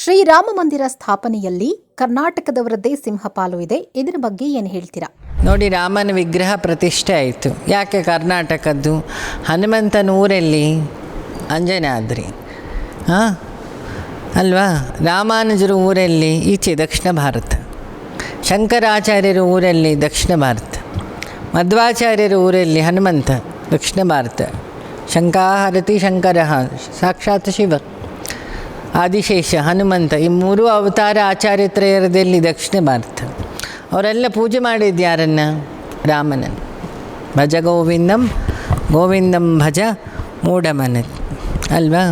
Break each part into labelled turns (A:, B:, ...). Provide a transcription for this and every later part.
A: ಶ್ರೀರಾಮ ಮಂದಿರ ಸ್ಥಾಪನೆಯಲ್ಲಿ ಕರ್ನಾಟಕದವರದ್ದೇ ಸಿಂಹಪಾಲು ಇದೆ. ಇದರ ಬಗ್ಗೆ ಏನು ಹೇಳ್ತೀರಾ?
B: ನೋಡಿ, ರಾಮನ ವಿಗ್ರಹ ಪ್ರತಿಷ್ಠೆ ಆಯಿತು. ಯಾಕೆ ಕರ್ನಾಟಕದ್ದು? ಹನುಮಂತನ ಊರಲ್ಲಿ ಅಂಜನಾದ್ರಿ, ಹಾಂ ಅಲ್ವಾ? ರಾಮಾನುಜರ ಊರಲ್ಲಿ ಈಚೆ ದಕ್ಷಿಣ ಭಾರತ, ಶಂಕರಾಚಾರ್ಯರ ಊರಲ್ಲಿ ದಕ್ಷಿಣ ಭಾರತ, ಮಧ್ವಾಚಾರ್ಯರ ಊರಲ್ಲಿ ಹನುಮಂತ ದಕ್ಷಿಣ ಭಾರತ, ಶಂಕಾಹರತಿ ಶಂಕರ ಸಾಕ್ಷಾತ್ ಶಿವ, ಆದಿಶೇಷ ಹನುಮಂತ, ಈ ಮೂರು ಅವತಾರ ಆಚಾರ್ಯತ್ರಯರದಲ್ಲಿ ದಕ್ಷಿಣ ಭಾರತ. ಅವರೆಲ್ಲ ಪೂಜೆ ಮಾಡಿದ್ದು ಯಾರನ್ನು? ರಾಮನನ್ನು. ಭಜ ಗೋವಿಂದಂ ಗೋವಿಂದಂ ಭಜ ಮೂಢಮನ, ಅಲ್ವಾ?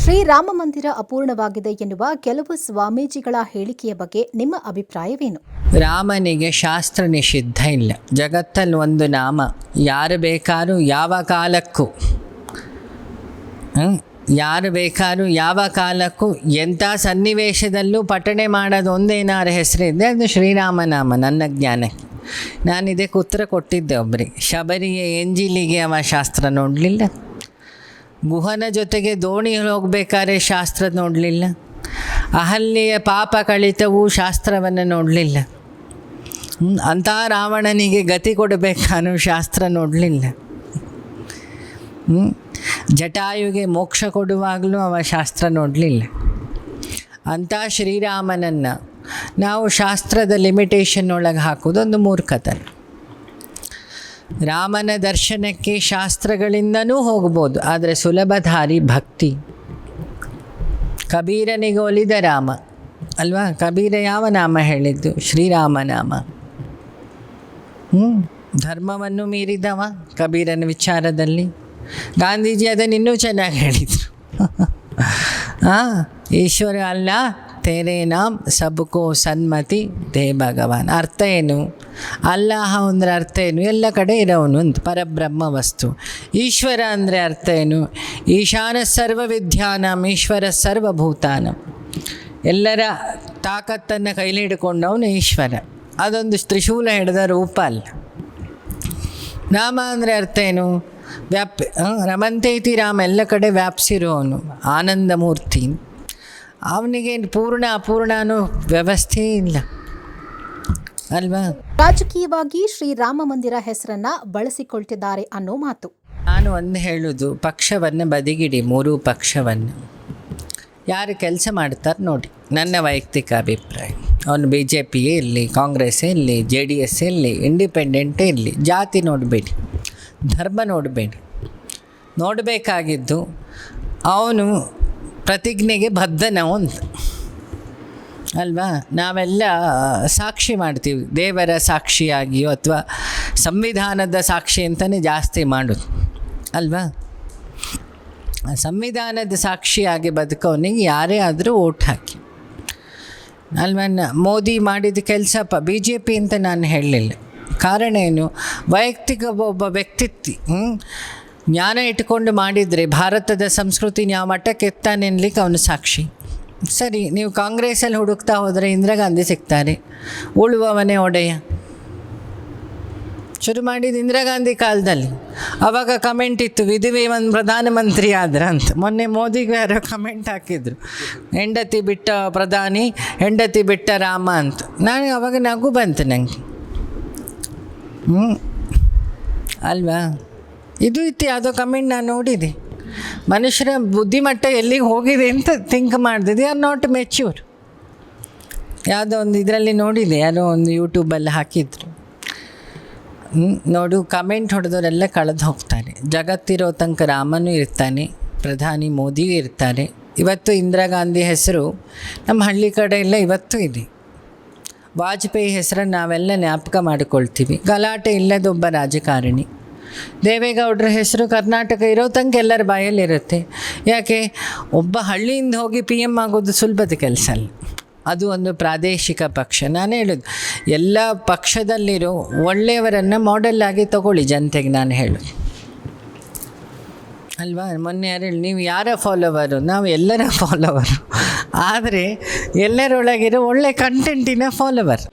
A: ಶ್ರೀರಾಮ ಮಂದಿರ ಅಪೂರ್ಣವಾಗಿದೆ ಎನ್ನುವ ಕೆಲವು ಸ್ವಾಮೀಜಿಗಳ ಹೇಳಿಕೆಯ ಬಗ್ಗೆ ನಿಮ್ಮ ಅಭಿಪ್ರಾಯವೇನು?
B: ರಾಮನಿಗೆ ಶಾಸ್ತ್ರ ನಿಷಿದ್ಧ ಇಲ್ಲ. ಜಗತ್ತಲ್ಲಿ ಒಂದು ನಾಮ ಯಾರು ಬೇಕಾದ್ರೂ ಯಾವ ಕಾಲಕ್ಕೂ ಯಾರು ಬೇಕಾದ್ರೂ ಯಾವ ಕಾಲಕ್ಕೂ ಎಂಥ ಸನ್ನಿವೇಶದಲ್ಲೂ ಪಠಣೆ ಮಾಡೋದು ಒಂದೇನಾರು ಹೆಸರಿದೆ, ಅದು ಶ್ರೀರಾಮನಾಮ. ನನ್ನ ಜ್ಞಾನಕ್ಕೆ ನಾನು ಇದಕ್ಕೆ ಉತ್ತರ ಕೊಟ್ಟಿದ್ದೆ ಒಬ್ಬರಿಗೆ. ಶಬರಿಯ ಎಂಜಿಲಿಗೆ ಅವ ಶಾಸ್ತ್ರ ನೋಡಲಿಲ್ಲ, ಗುಹನ ಜೊತೆಗೆ ದೋಣಿ ಹೋಗಬೇಕಾದ್ರೆ ಶಾಸ್ತ್ರ ನೋಡಲಿಲ್ಲ, ಅಹಲ್ಯೆಯ ಪಾಪ ಕಳಿತವೂ ಶಾಸ್ತ್ರವನ್ನು ನೋಡಲಿಲ್ಲ, ಅಂಥ ರಾವಣನಿಗೆ ಗತಿ ಕೊಡಬೇಕಾನೂ ಶಾಸ್ತ್ರ ನೋಡಲಿಲ್ಲ, ಜಟಾಯುಗೆ ಮೋಕ್ಷ ಕೊಡುವಾಗಲೂ ಅವ ಶಾಸ್ತ್ರ ನೋಡಲಿಲ್ಲ. ಅಂಥ ಶ್ರೀರಾಮನನ್ನು ನಾವು ಶಾಸ್ತ್ರದ ಲಿಮಿಟೇಷನ್ ಒಳಗೆ ಹಾಕೋದೊಂದು ಮೂರ್ಖತನ. ರಾಮನ ದರ್ಶನಕ್ಕೆ ಶಾಸ್ತ್ರಗಳಿಂದನೂ ಹೋಗ್ಬೋದು, ಆದರೆ ಸುಲಭ ದಾರಿ ಭಕ್ತಿ. ಕಬೀರನಿಗೆ ಒಲಿದ ರಾಮ ಅಲ್ವಾ? ಕಬೀರ ಯಾವ ನಾಮ ಹೇಳಿದ್ದು? ಶ್ರೀರಾಮನಾಮ. ಧರ್ಮವನ್ನು ಮೀರಿದವ ಕಬೀರನ ವಿಚಾರದಲ್ಲಿ. ಗಾಂಧೀಜಿ ಅದನ್ನು ಇನ್ನೂ ಚೆನ್ನಾಗಿ ಹೇಳಿದರು. ಈಶ್ವರ ಅಲ್ಲ ತೇರೇ ನಾಮ್ ಸಬ್ಕೋ ಸನ್ಮತಿ ದೇ ಭಗವಾನ್. ಅರ್ಥ ಏನು? ಅಲ್ಲಾಹ ಅಂದರೆ ಅರ್ಥ ಏನು? ಎಲ್ಲ ಕಡೆ ಇರೋನು ಅಂತ, ಪರಬ್ರಹ್ಮ ವಸ್ತು. ಈಶ್ವರ ಅಂದರೆ ಅರ್ಥ ಏನು? ಈಶಾನ ಸರ್ವವಿದ್ಯಾನಾಂ ಈಶ್ವರ ಸರ್ವಭೂತಾನಂ. ಎಲ್ಲರ ತಾಕತ್ತನ್ನು ಕೈಲಿ ಹಿಡ್ಕೊಂಡವನು ಈಶ್ವರ. ಅದೊಂದು ತ್ರಿಶೂಲ ಹಿಡಿದ ರೂಪ ಅಲ್ಲ. ರಾಮ ಅಂದರೆ ಅರ್ಥ ಏನು? ರಮಂತೇತಿ ರಾಮ, ಎಲ್ಲ ಕಡೆ ವ್ಯಾಪಿಸಿರೋನು, ಆನಂದ ಮೂರ್ತಿ. ಅವನಿಗೆ ಪೂರ್ಣ ಅಪೂರ್ಣ ಅನ್ನೋ ವ್ಯವಸ್ಥೆ ಇಲ್ಲ, ಅಲ್ವಾ?
A: ರಾಜಕೀಯವಾಗಿ ಶ್ರೀರಾಮ ಮಂದಿರ ಹೆಸರನ್ನ ಬಳಸಿಕೊಳ್ತಿದ್ದಾರೆ ಅನ್ನೋ ಮಾತು.
B: ನಾನು ಒಂದು ಹೇಳೋದು, ಪಕ್ಷವನ್ನು ಬದಿಗಿಡಿ, ಮೂರೂ ಪಕ್ಷವನ್ನು. ಯಾರು ಕೆಲಸ ಮಾಡ್ತಾರೆ ನೋಡಿ, ನನ್ನ ವೈಯಕ್ತಿಕ ಅಭಿಪ್ರಾಯ. ಅವನು BJP ಇರಲಿ, ಕಾಂಗ್ರೆಸ್ಸೇ ಇರಲಿ, JDS ಇರಲಿ, ಇಂಡಿಪೆಂಡೆಂಟೇ ಇರಲಿ, ಜಾತಿ ನೋಡಬೇಡಿ, ಧರ್ಮ ನೋಡಬೇಡಿ. ನೋಡಬೇಕಾಗಿದ್ದು ಅವನು ಪ್ರತಿಜ್ಞೆಗೆ ಬದ್ಧನವು ಅಂತ, ಅಲ್ವಾ? ನಾವೆಲ್ಲ ಸಾಕ್ಷಿ ಮಾಡ್ತೀವಿ, ದೇವರ ಸಾಕ್ಷಿಯಾಗಿಯೋ ಅಥವಾ ಸಂವಿಧಾನದ ಸಾಕ್ಷಿ ಅಂತಲೇ ಜಾಸ್ತಿ ಮಾಡೋದು, ಅಲ್ವಾ? ಸಂವಿಧಾನದ ಸಾಕ್ಷಿಯಾಗಿ ಬದುಕೋನಿಗೆ ಯಾರೇ ಆದರೂ ಓಟ್ ಹಾಕಿ, ಅಲ್ವಾ? ಮೋದಿ ಮಾಡಿದ ಕೆಲಸ BJP ಅಂತ ನಾನು ಹೇಳಲಿಲ್ಲ. ಕಾರಣ ಏನು? ವೈಯಕ್ತಿಕ ಒಬ್ಬ ವ್ಯಕ್ತಿತ್ವ ಜ್ಞಾನ ಇಟ್ಕೊಂಡು ಮಾಡಿದರೆ ಭಾರತದ ಸಂಸ್ಕೃತಿ ಯಾವ ಮಟ್ಟಕ್ಕೆ ಎತ್ತಾನೆ ಅನ್ಲಿಕ್ಕೆ ಅವನು ಸಾಕ್ಷಿ. ಸರಿ, ನೀವು ಕಾಂಗ್ರೆಸ್ಸಲ್ಲಿ ಹುಡುಕ್ತಾ ಹೋದರೆ ಇಂದಿರಾ ಗಾಂಧಿ ಸಿಗ್ತಾರೆ, ಉಳುವವನೇ ಒಡೆಯ. ಶುರು ಮಾಡಿದ ಇಂದಿರಾ ಗಾಂಧಿ ಕಾಲದಲ್ಲಿ. ಆವಾಗ ಕಮೆಂಟ್ ಇತ್ತು, ವಿಧಿವೇ ಒಂದು ಪ್ರಧಾನಮಂತ್ರಿ ಆದ್ರ ಅಂತ. ಮೊನ್ನೆ ಮೋದಿಗೆ ಯಾರೋ ಕಮೆಂಟ್ ಹಾಕಿದ್ರು, ಹೆಂಡತಿ ಬಿಟ್ಟ ಪ್ರಧಾನಿ, ಹೆಂಡತಿ ಬಿಟ್ಟ ರಾಮ ಅಂತ. ನಾನು ಅವಾಗ ನಗು ಬಂತು ನನಗೆ, ಅಲ್ವಾ? ಇದು ಇತ್ತು ಯಾವುದೋ ಕಮೆಂಟ್ ನಾನು ನೋಡಿದೆ. ಮನುಷ್ಯರ ಬುದ್ಧಿಮಟ್ಟ ಎಲ್ಲಿಗೆ ಹೋಗಿದೆ ಅಂತ ಥಿಂಕ್ ಮಾಡಿದೆ. They are not mature. ಯಾವುದೋ ಒಂದು ಇದರಲ್ಲಿ ನೋಡಿದೆ, ಯಾರೋ ಒಂದು ಯೂಟ್ಯೂಬಲ್ಲಿ ಹಾಕಿದ್ರು. ನೋಡು, ಕಮೆಂಟ್ ಹೊಡೆದವರೆಲ್ಲ ಕಳೆದು ಹೋಗ್ತಾರೆ. ಜಗತ್ತಿರೋ ತನಕ ರಾಮನೂ ಇರ್ತಾನೆ, ಪ್ರಧಾನಿ ಮೋದಿಯೂ ಇರ್ತಾರೆ. ಇವತ್ತು ಇಂದಿರಾ ಗಾಂಧಿ ಹೆಸರು ನಮ್ಮ ಹಳ್ಳಿ ಕಡೆ ಎಲ್ಲ ಇವತ್ತು ಇದೆ. ವಾಜಪೇಯಿ ಹೆಸರನ್ನು ನಾವೆಲ್ಲ ಜ್ಞಾಪಕ ಮಾಡಿಕೊಳ್ತೀವಿ, ಗಲಾಟೆ ಇಲ್ಲದೊಬ್ಬ ರಾಜಕಾರಣಿ. ದೇವೇಗೌಡರ ಹೆಸರು ಕರ್ನಾಟಕ ಇರೋ ತನಕ ಎಲ್ಲರ ಬಾಯಲ್ಲಿರುತ್ತೆ. ಯಾಕೆ? ಒಬ್ಬ ಹಳ್ಳಿಯಿಂದ ಹೋಗಿ PM ಆಗೋದು ಸುಲಭದ ಕೆಲಸ ಅಲ್ಲ, ಅದು ಒಂದು ಪ್ರಾದೇಶಿಕ ಪಕ್ಷ. ನಾನು ಹೇಳೋದು, ಎಲ್ಲ ಪಕ್ಷದಲ್ಲಿರೋ ಒಳ್ಳೆಯವರನ್ನು ಮಾಡೆಲ್ಲಾಗಿ ತಗೊಳ್ಳಿ ಜನತೆಗೆ. ನಾನು ಹೇಳೋದು, ಅಲ್ವಾ? ಮೊನ್ನೆ ಯಾರು ಹೇಳಿ, ನೀವು ಯಾರ ಫಾಲೋವರು? ನಾವು ಎಲ್ಲರ ಫಾಲೋವರು, ಆದರೆ ಎಲ್ಲರೊಳಗಿರೋ ಒಳ್ಳೆ ಕಂಟೆಂಟಿನ ಫಾಲೋವರ್.